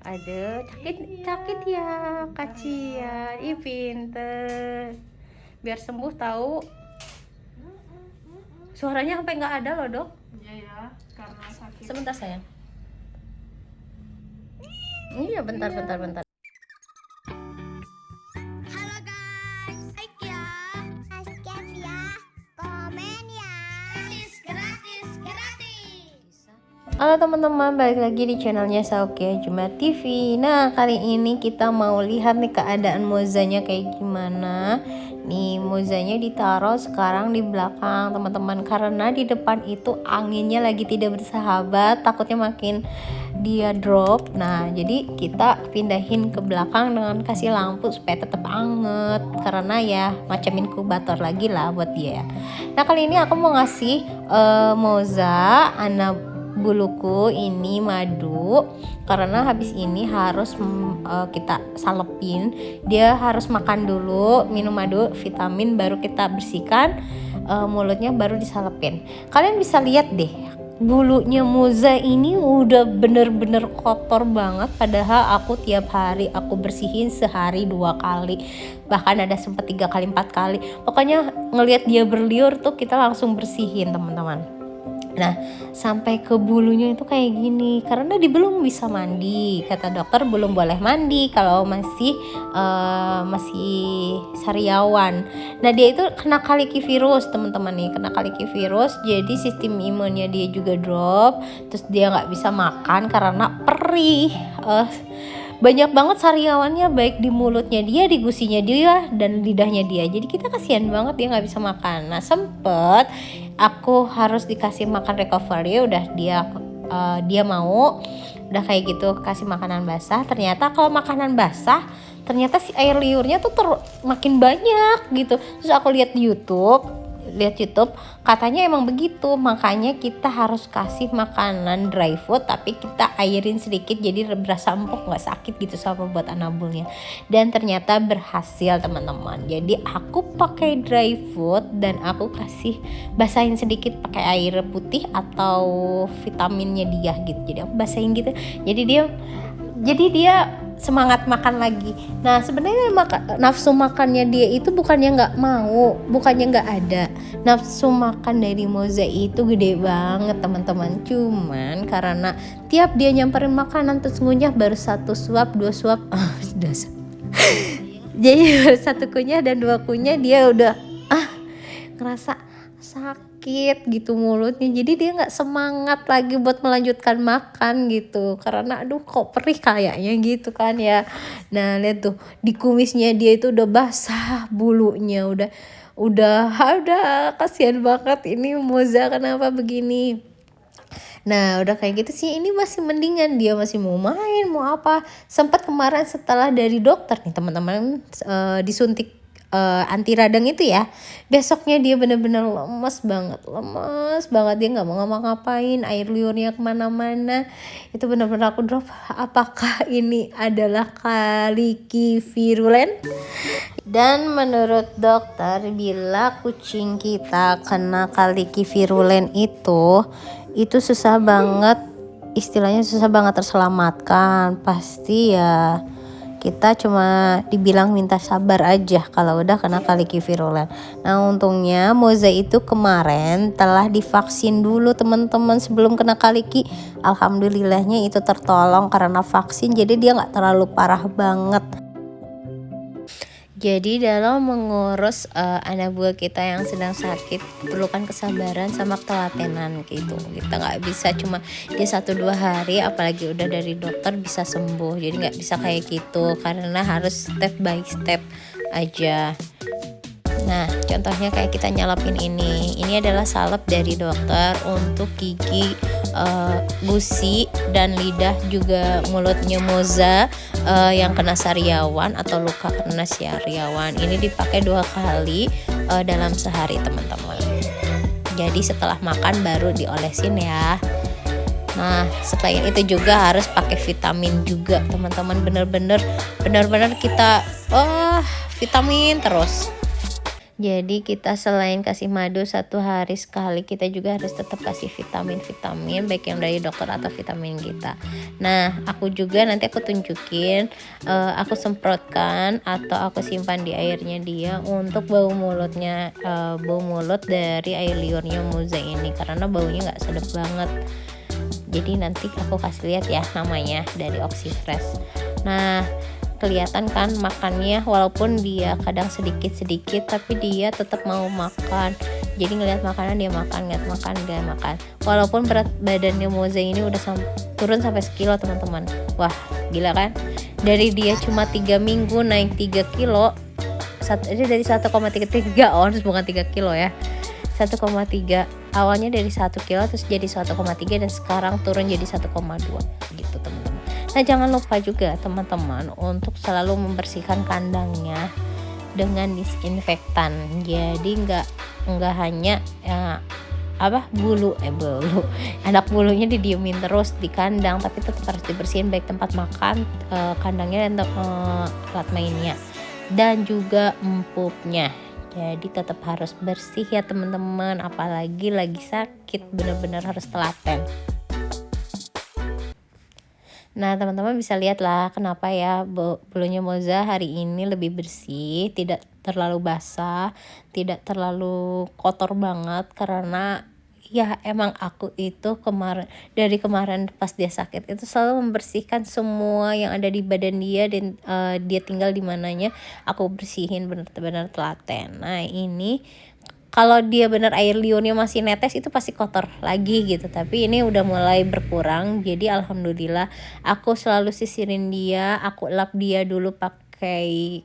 Aduh, sakit ya kasihan. Ih pinter. Biar sembuh tahu. Suaranya sampai nggak ada loh dok. Iya ya, karena sakit. Sebentar sayang. Iya bentar. Halo guys, like ya, subscribe ya, komen ya, gratis. Halo teman-teman, balik lagi di channelnya Saukia Jumat TV. Nah kali ini kita mau lihat nih keadaan mozanya kayak gimana. Nih mozanya ditaruh sekarang di belakang teman-teman, karena di depan itu anginnya lagi tidak bersahabat, takutnya makin dia drop. Nah jadi kita pindahin ke belakang dengan kasih lampu supaya tetap anget, karena ya macam inkubator lagi lah buat dia. Nah kali ini aku mau ngasih moza anak buluku ini madu, karena habis ini harus kita salepin. Dia harus makan dulu, minum madu, vitamin, baru kita bersihkan mulutnya, baru disalepin. Kalian bisa lihat deh, bulunya moza ini udah bener-bener kotor banget, padahal aku tiap hari aku bersihin sehari 2 kali, bahkan ada sempat 3 kali 4 kali. Pokoknya ngelihat dia berliur tuh kita langsung bersihin teman-teman. Nah sampai ke bulunya itu kayak gini karena dia belum bisa mandi. Kata dokter belum boleh mandi kalau masih sariawan. Nah dia itu kena kaliki virus teman-teman nih, kena kaliki virus, jadi sistem imunnya dia juga drop. Terus dia nggak bisa makan karena perih. Banyak banget sariawannya, baik di mulutnya dia, di gusinya dia, dan lidahnya dia. Jadi kita kasihan banget dia nggak bisa makan. Nah sempet aku harus dikasih makan recovery, udah dia mau, udah kayak gitu kasih makanan basah. Ternyata kalau makanan basah, ternyata si air liurnya tuh makin banyak gitu. Terus aku lihat YouTube katanya emang begitu, makanya kita harus kasih makanan dry food tapi kita airin sedikit jadi berasa empuk, nggak sakit gitu sama buat anabulnya. Dan ternyata berhasil teman-teman. Jadi aku pakai dry food dan aku kasih basahin sedikit pakai air putih atau vitaminnya dia gitu. Jadi aku basahin gitu, jadi dia semangat makan lagi. Nah sebenarnya nafsu makannya dia itu bukannya nggak mau, bukannya nggak ada. Nafsu makan dari moza itu gede banget teman-teman. Cuman karena tiap dia nyamperin makanan terus ngunyah baru 1 suap 2 suap jadi baru 1 kunyah dan 2 kunyah dia udah ngerasa sakit gitu mulutnya, jadi dia nggak semangat lagi buat melanjutkan makan gitu, karena aduh kok perih kayaknya gitu kan ya. Nah lihat tuh di kumisnya dia itu udah basah bulunya, udah kasihan banget ini moza kenapa begini. Nah udah kayak gitu sih ini masih mendingan, dia masih mau main mau apa. Sempat kemarin setelah dari dokter nih teman-teman disuntik anti radang itu ya, besoknya dia bener-bener lemes banget, dia nggak mau ngapa-ngapain, air liurnya kemana-mana. Itu bener-bener aku drop, apakah ini adalah kaliki virulen? Dan menurut dokter bila kucing kita kena kaliki virulen itu susah banget, istilahnya susah banget terselamatkan. Pasti ya kita cuma dibilang minta sabar aja kalau udah kena kaliki virulen. Nah untungnya moza itu kemarin telah divaksin dulu teman-teman sebelum kena kaliki. Alhamdulillahnya itu tertolong karena vaksin, jadi dia nggak terlalu parah banget. Jadi dalam mengurus anak buah kita yang sedang sakit perlukan kesabaran sama ketelatenan gitu. Kita nggak bisa cuma dia 1-2 hari, apalagi udah dari dokter bisa sembuh. Jadi nggak bisa kayak gitu karena harus step by step aja. Nah contohnya kayak kita nyalapin ini adalah salep dari dokter untuk gigi, gusi dan lidah, juga mulutnya moza yang kena sariawan atau luka kena sariawan. Ini dipakai 2 kali dalam sehari teman-teman. Jadi setelah makan baru diolesin ya. Nah selain itu juga harus pakai vitamin juga teman-teman, bener-bener kita vitamin terus. Jadi kita selain kasih madu 1 hari sekali, kita juga harus tetap kasih vitamin-vitamin baik yang dari dokter atau vitamin kita. Nah, aku juga nanti aku tunjukin, aku semprotkan atau aku simpan di airnya dia untuk bau mulutnya, bau mulut dari air liurnya Moza ini karena baunya nggak sedap banget. Jadi nanti aku kasih lihat ya namanya dari Oxifresh. Nah, kelihatan kan makannya walaupun dia kadang sedikit-sedikit tapi dia tetap mau makan. Jadi ngelihat makanan dia makan, ngeliat makan dia makan. Walaupun berat badannya Moza ini udah turun sampai sekilo teman-teman. Wah gila kan? Dari dia cuma 3 minggu naik 3 kilo. Ini dari 1,3 ons bukan 3 kilo ya. 1,3 awalnya dari 1 kilo terus jadi 1,3 dan sekarang turun jadi 1,2 gitu teman-teman. Nah jangan lupa juga teman-teman untuk selalu membersihkan kandangnya dengan disinfektan. Jadi nggak hanya bulu anak bulunya didiemin terus di kandang, tapi tetap harus dibersihin baik tempat makan, kandangnya dan alat mainnya dan juga empupnya. Jadi tetap harus bersih ya teman-teman, apalagi lagi sakit benar-benar harus telaten. Nah teman-teman bisa lihat lah kenapa ya bulunya Moza hari ini lebih bersih, tidak terlalu basah, tidak terlalu kotor banget, karena ya emang aku itu dari kemarin pas dia sakit itu selalu membersihkan semua yang ada di badan dia dan dia tinggal di mananya aku bersihin benar-benar telaten. Nah ini kalau dia bener air liurnya masih netes itu pasti kotor lagi gitu, tapi ini udah mulai berkurang. Jadi alhamdulillah aku selalu sisirin dia, aku lap dia dulu pakai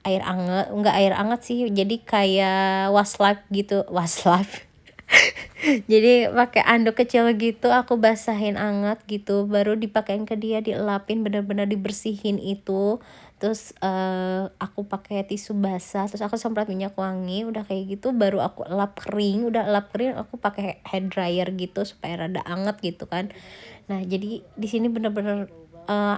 air anget, enggak air anget sih, jadi kayak wastafel gitu, wastafel. Jadi pakai anduk kecil gitu aku basahin anget gitu, baru dipakein ke dia, dilapin bener-bener dibersihin itu. Terus aku pakai tisu basah, terus aku semprot minyak wangi, udah kayak gitu baru aku lap kering. Udah lap kering aku pakai hair dryer gitu supaya rada anget gitu kan. Nah jadi di sini bener-bener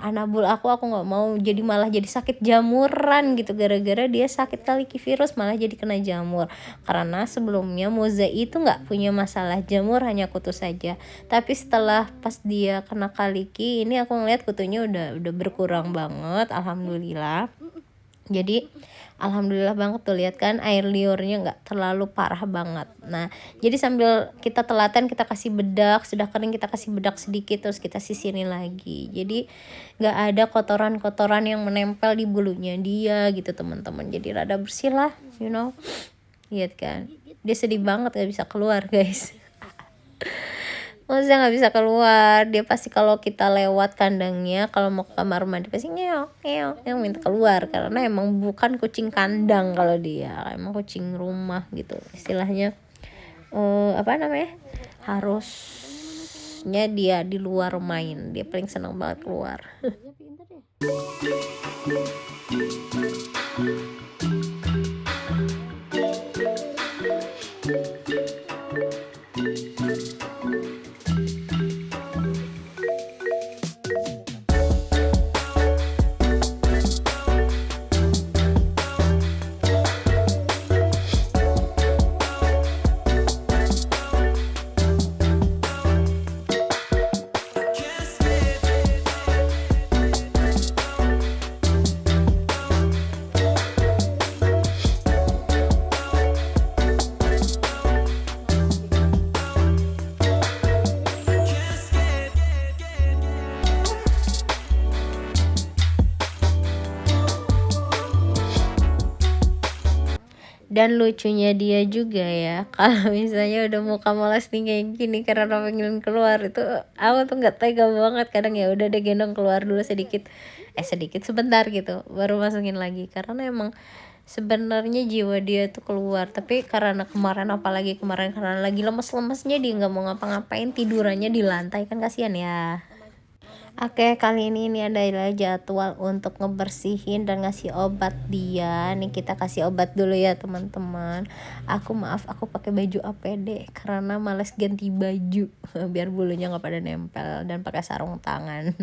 anabul aku nggak mau malah jadi sakit jamuran gitu, gara-gara dia sakit kaliki virus malah jadi kena jamur. Karena sebelumnya Moza itu nggak punya masalah jamur, hanya kutu saja. Tapi setelah pas dia kena kaliki ini aku ngeliat kutunya udah berkurang banget, alhamdulillah. Jadi alhamdulillah banget tuh, lihat kan air liurnya nggak terlalu parah banget. Nah jadi sambil kita telaten kita kasih bedak, sudah kering kita kasih bedak sedikit terus kita sisirin lagi. Jadi nggak ada kotoran-kotoran yang menempel di bulunya dia gitu teman-teman. Jadi rada bersih lah, lihat kan dia sedih banget gak bisa keluar guys. Moza nggak bisa keluar, dia pasti kalau kita lewat kandangnya, kalau mau ke kamar mandi pasti ngeong yang minta keluar, karena emang bukan kucing kandang, kalau dia emang kucing rumah gitu istilahnya. Harusnya dia di luar main, dia paling senang banget keluar. Dan lucunya dia juga ya, kalau misalnya udah muka malas nih kayak gini karena pengen keluar, itu aku tuh nggak tega banget. Kadang ya udah deh gendong keluar dulu sedikit sebentar gitu, baru masukin lagi, karena emang sebenarnya jiwa dia tuh keluar. Tapi karena apalagi kemarin karena lagi lemes-lemesnya dia nggak mau ngapa-ngapain, tidurannya di lantai kan, kasihan ya. Oke, kali ini adalah jadwal untuk ngebersihin dan ngasih obat dia. Nih kita kasih obat dulu ya teman-teman. Aku pakai baju APD karena males ganti baju biar bulunya nggak pada nempel, dan pakai sarung tangan.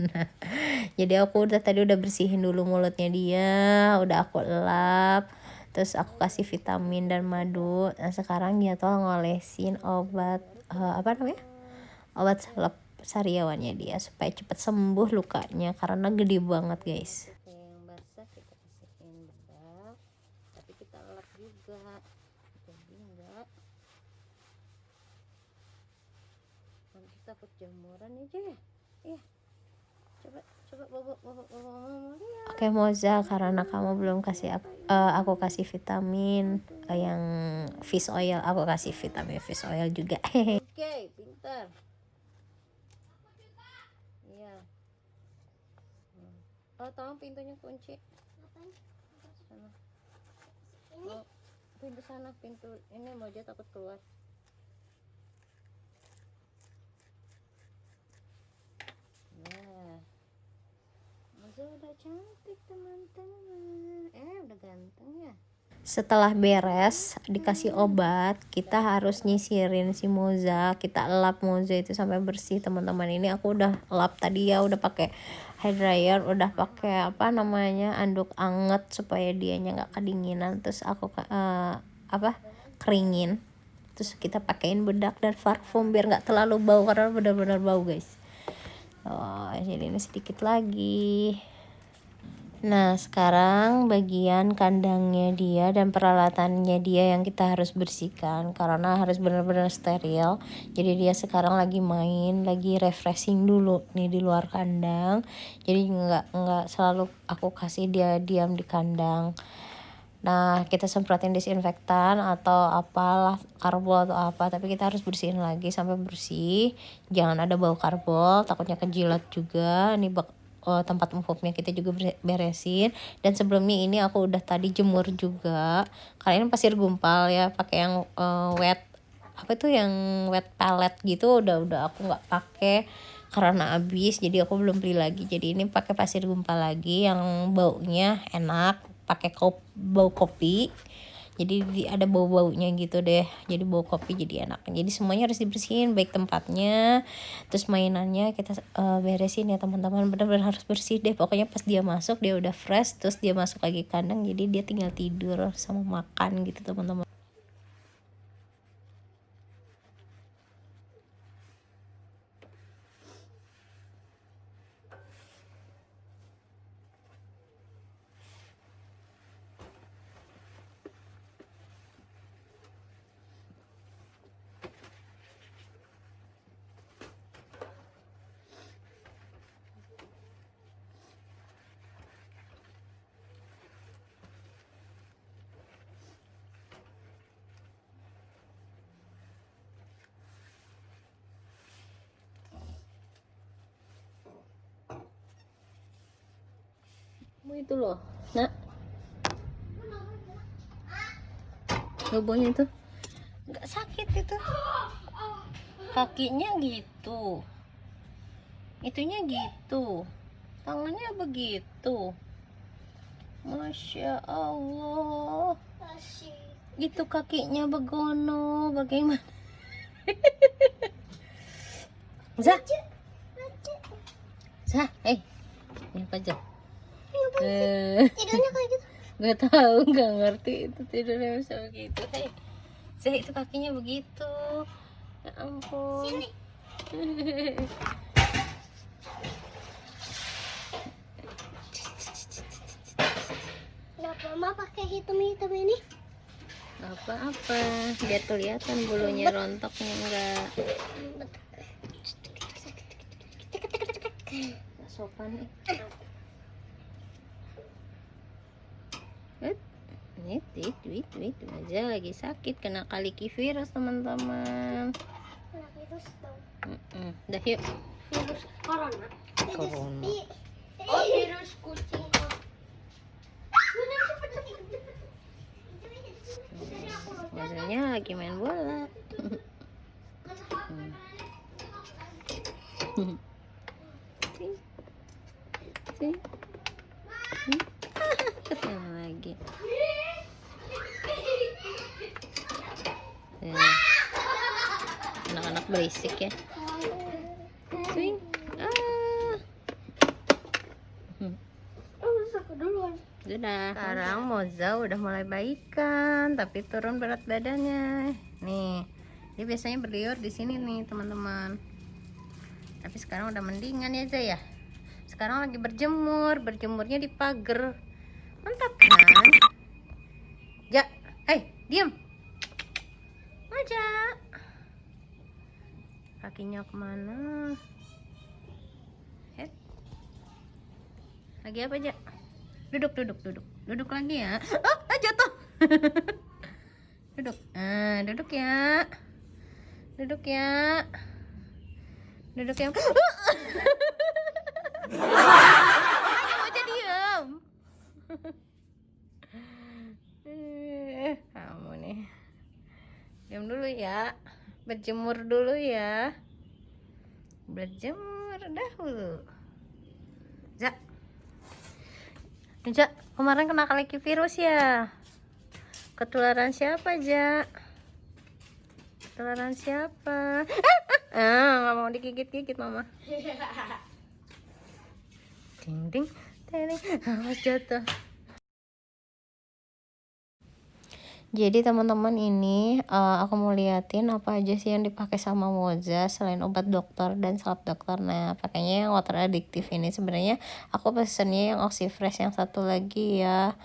Jadi aku tadi udah bersihin dulu mulutnya dia, udah aku lap. terus aku kasih vitamin dan madu. Nah sekarang dia tuh ngolesin obat apa namanya, obat salep sariawannya dia supaya cepat sembuh lukanya karena gede banget guys. Yang basah kita kasihin bedak, tapi kita lap juga jadi enggak nanti takut jamuran aja ya. Iya, coba bobo lihat. Oke Moza, karena kamu belum kasih aku kasih vitamin yang fish oil, aku kasih vitamin fish oil juga. Oke, pintar. Iya. Oh, tolong pintunya kunci. Sana. Oh, pintu sana, pintu ini Moza takut keluar. Nah, Moza udah cantik teman-teman. Udah ganteng ya. Setelah beres dikasih obat, kita harus nyisirin si Moza. Kita lap Moza itu sampai bersih teman-teman. Ini aku udah lap tadi ya, udah pakai hair dryer, udah pakai apa namanya, anduk anget supaya dianya nggak kedinginan. Terus aku keringin. Terus kita pakein bedak dan parfum biar nggak terlalu bau karena benar-benar bau guys. Oh, jadi ini sedikit lagi. Nah sekarang bagian kandangnya dia dan peralatannya dia yang kita harus bersihkan karena harus benar-benar steril. Jadi dia sekarang lagi main, lagi refreshing dulu nih di luar kandang. Jadi nggak selalu aku kasih dia diam di kandang. Nah kita semprotin disinfektan atau apalah, karbol atau apa, tapi kita harus bersihin lagi sampai bersih. Jangan ada bau karbol, takutnya kejilat juga. Ini tempat empuknya kita juga beresin. Dan sebelumnya ini aku udah tadi jemur juga karena ini pasir gumpal ya, pakai yang wet apa itu yang wet palette gitu, udah aku nggak pakai karena habis, jadi aku belum beli lagi. Jadi ini pakai pasir gumpal lagi yang baunya enak, pakai bau kopi. Jadi ada bau-baunya gitu deh, jadi bau kopi jadi enak. Jadi semuanya harus dibersihin, baik tempatnya, terus mainannya kita beresin ya teman-teman. Benar-benar harus bersih deh pokoknya. Pas dia masuk dia udah fresh, terus dia masuk lagi kandang, jadi dia tinggal tidur sama makan gitu teman-teman. Itu loh nak, bobonya itu nggak sakit, itu kakinya gitu, itunya gitu, tangannya begitu. Masya Allah, itu kakinya begono bagaimana? Zah, ini apa aja? Tidurnya kayak gitu. Gak tahu, nggak ngerti itu tidurnya bisa begitu. Saya itu kakinya begitu. Ya ampun. Sini. Kenapa mama pakai hitam-hitam ini? Apa-apa, biar kelihatan bulunya, rontoknya enggak. Nggak sopan nih. Wait aja, lagi sakit kena kaliki virus teman-teman. Kena virus dong. Dah yuk. Virus corona. Corona. Oh, virus kucing. Biasanya lagi main bola. Sih. Ketemu lagi. Anak-anak berisik ya. Swing. Aku duluan. Dadah. Sekarang Moza udah mulai baikan, tapi turun berat badannya. Nih, dia biasanya berliur di sini nih teman-teman. Tapi sekarang udah mendingan ya Zay ya. Sekarang lagi berjemur, berjemurnya di pagar. Mantap kan? Ja, diam. Moza. Kakinya kemana? Lagi apa aja? Duduk lagi ya. Jatuh. Duduk. Duduk ya. Duduk ya. Duduk yang. Aja diam. Kamu nih. Diam dulu ya. Berjemur dulu ya. Berjemur dahulu. Ja, kemarin kena lagi virus ya? Ketularan siapa, Ja? Ketularan siapa? Nggak mau digigit-gigit mama. Ding ding, awas jatuh. Jadi teman-teman ini aku mau liatin apa aja sih yang dipakai sama Moza selain obat dokter dan salep dokter. Nah pakainya yang water addictive ini sebenarnya aku pesennya yang Oxyfresh yang satu lagi ya,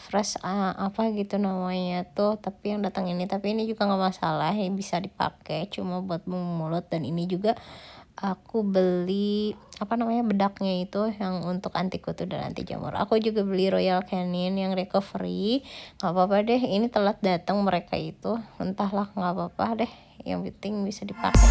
fresh apa gitu namanya tuh, tapi yang datang ini. Tapi ini juga nggak masalah ya, bisa dipakai cuma buat mulut. Dan ini juga aku beli bedaknya itu yang untuk anti kutu dan anti jamur. Aku juga beli Royal Canin yang recovery. Nggak apa-apa deh, ini telat datang mereka itu, entahlah, nggak apa-apa deh, yang penting bisa dipakai.